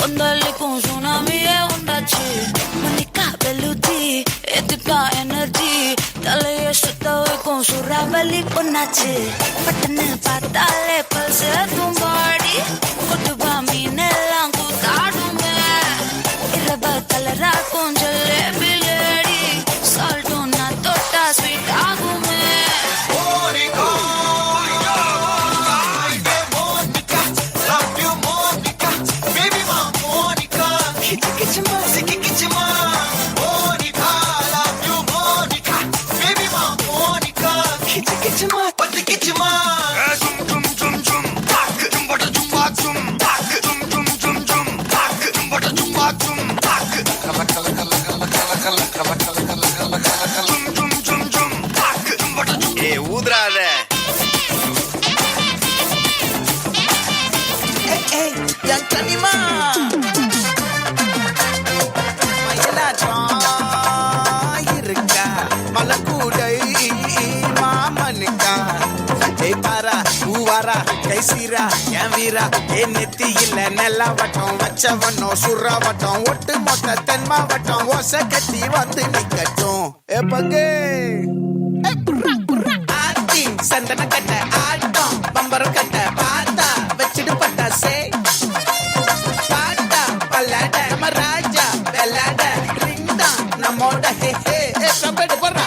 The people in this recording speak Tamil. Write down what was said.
கொந்தளிக்கும் சுனாமியே உண்டாச்சு. மணிக்கா வெளுத்தி எதுக்கா எனர்ஜி தலைய சுத்த வைக்கும் சுறாவலி பொண்ணாச்சு. பட்டுன்னு பார்த்தாலே பல்ஸ் தும்பாடி கொட்டுபா மீன் எல்லாம் கூத்தாடுங்க. இரவ கலராக்கும் ஜல்லேபி லேடி சால்ட்டும் நான் தொட்டா ஸ்வீட் ஆகுமே. ஊதுறாத yang terima இருக்கா மலக்கூடை மாமனுக்கா பாரா ஊவாரா கைசீரா என் வீரா என் நெத்தி இல்ல நெல்லா வட்டம் வச்சவனோ சுறா வட்டம் ஒட்டு மொத்த தென் மாவட்டம் ஓசை கட்டி வந்து நிக்கட்டும் எப்பங்கே ஆத்தி சந்தன கட்ட ஆட்டம் பம்பரம் கட்ட பாத்தா வச்சிடு பட்டாசே பாட்டா பல்லாட நம்ம ராஜா வெள்ளாட ரிங் தான் நம்மோட ஹே ஹே சம்பெடு போடுறா